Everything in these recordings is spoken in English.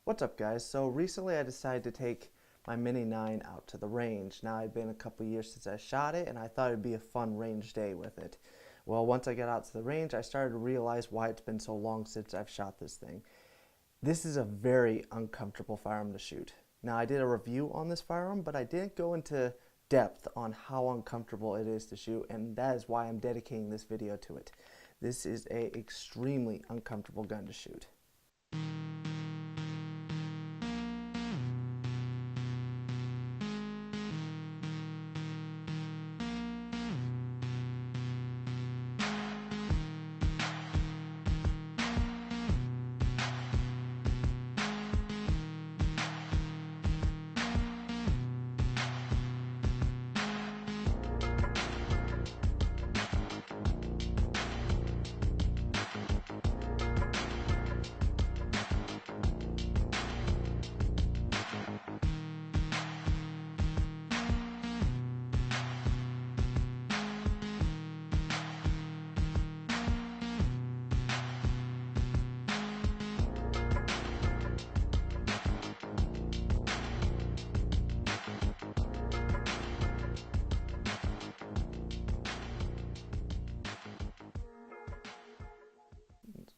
What's up, guys? So recently I decided to take my Mini 9 out to the range. Now it's been a couple years since I shot it and I thought it'd be a fun range day with it. Well, once I got out to the range, I started to realize why it's been so long since I've shot this thing. This is a very uncomfortable firearm to shoot. Now I did a review on this firearm, but I didn't go into depth on how uncomfortable it is to shoot, and that is why I'm dedicating this video to it. This is an extremely uncomfortable gun to shoot.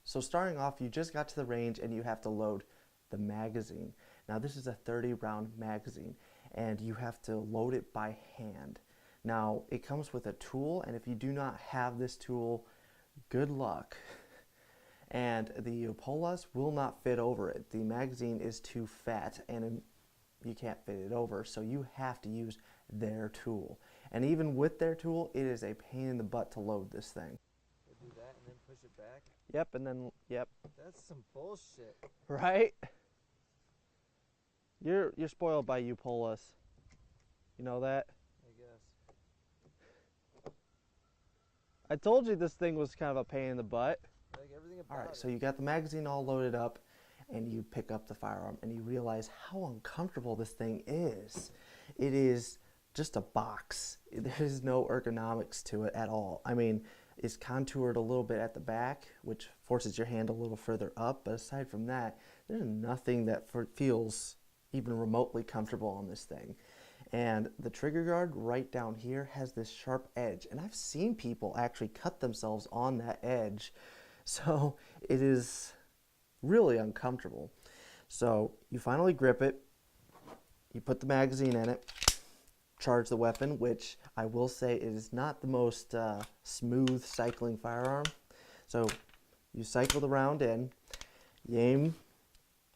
So starting off, you just got to the range and you have to load the magazine. Now this is a 30 round magazine and you have to load it by hand. Now it comes with a tool, and if you do not have this tool, good luck. And the Eupolas will not fit over it. The magazine is too fat and you can't fit it over, so you have to use their tool. And even with their tool, it is a pain in the butt to load this thing. Do that and then push it back? Yep, and then, yep. That's some bullshit. Right? You're spoiled by Eupolas. You know that? I guess. I told you this thing was kind of a pain in the butt. Like everything about Alright, so you got the magazine all loaded up and you pick up the firearm and you realize how uncomfortable this thing is. It is just a box. There's no ergonomics to it at all. I mean, it's contoured a little bit at the back, which forces your hand a little further up, but aside from that, there's nothing that feels even remotely comfortable on this thing. And the trigger guard right down here has this sharp edge, and I've seen people actually cut themselves on that edge, so it is really uncomfortable. So you finally grip it, you put the magazine in it, charge the weapon, which I will say it is not the most smooth cycling firearm. So you cycle the round in, you aim,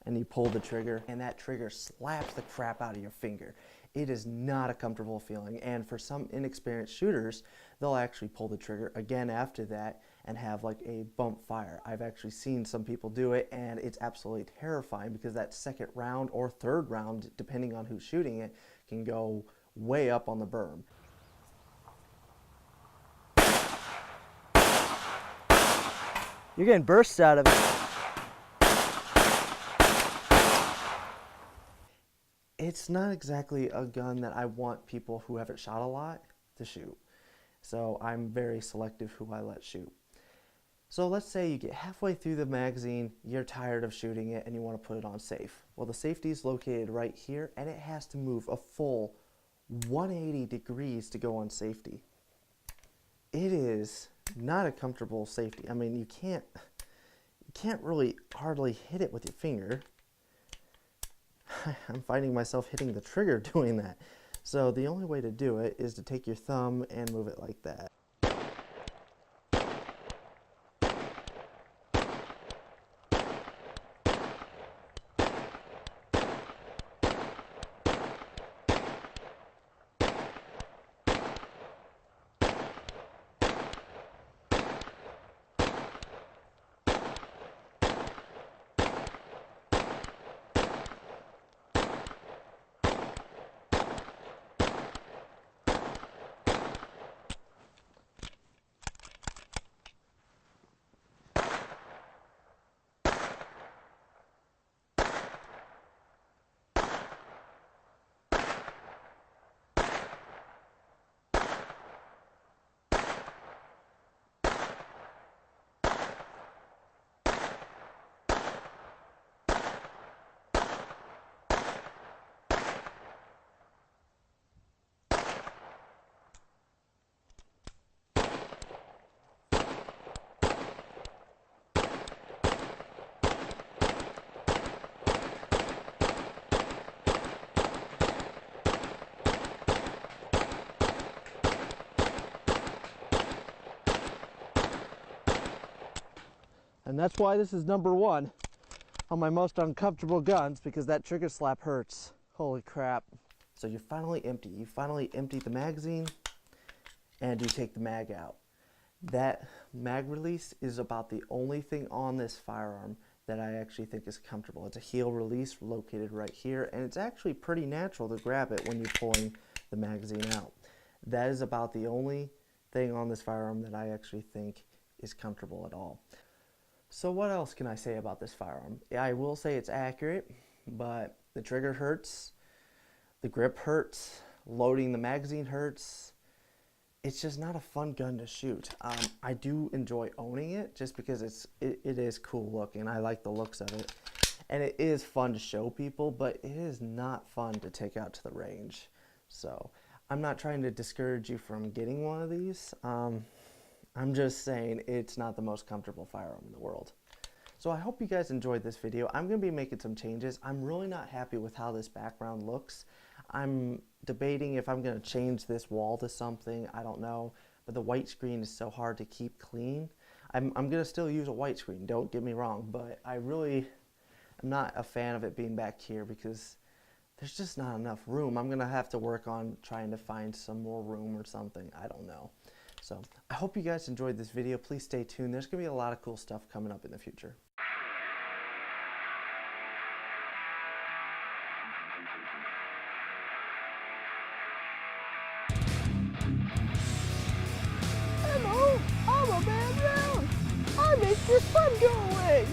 and you pull the trigger, and that trigger slaps the crap out of your finger. It is not a comfortable feeling, and for some inexperienced shooters, they'll actually pull the trigger again after that and have like a bump fire. I've actually seen some people do it, and it's absolutely terrifying because that second round or third round, depending on who's shooting it, can go way up on the berm. You're getting bursts out of it. It's not exactly a gun that I want people who haven't shot a lot to shoot. So I'm very selective who I let shoot. So let's say you get halfway through the magazine, you're tired of shooting it and you want to put it on safe. Well, the safety is located right here and it has to move a full 180 degrees to go on safety. It is not a comfortable safety. I mean, you can't really hardly hit it with your finger. I'm finding myself hitting the trigger doing that. So the only way to do it is to take your thumb and move it like that. And that's why this is number one on my most uncomfortable guns, because that trigger slap hurts. Holy crap. So you're finally empty. You finally empty the magazine and you take the mag out. That mag release is about the only thing on this firearm that I actually think is comfortable. It's a heel release located right here, and it's actually pretty natural to grab it when you're pulling the magazine out. That is about the only thing on this firearm that I actually think is comfortable at all. So what else can I say about this firearm? Yeah, I will say it's accurate, but the trigger hurts, the grip hurts, loading the magazine hurts. It's just not a fun gun to shoot. I do enjoy owning it just because it is cool looking. I like the looks of it. And it is fun to show people, but it is not fun to take out to the range. So I'm not trying to discourage you from getting one of these. I'm just saying it's not the most comfortable firearm in the world. So I hope you guys enjoyed this video. I'm going to be making some changes. I'm really not happy with how this background looks. I'm debating if I'm going to change this wall to something. I don't know. But the white screen is so hard to keep clean. I'm going to still use a white screen, don't get me wrong. But I really am not a fan of it being back here because there's just not enough room. I'm going to have to work on trying to find some more room or something. I don't know. So I hope you guys enjoyed this video. Please stay tuned. There's going to be a lot of cool stuff coming up in the future. Hello, I'm a man round. I make this fun go away.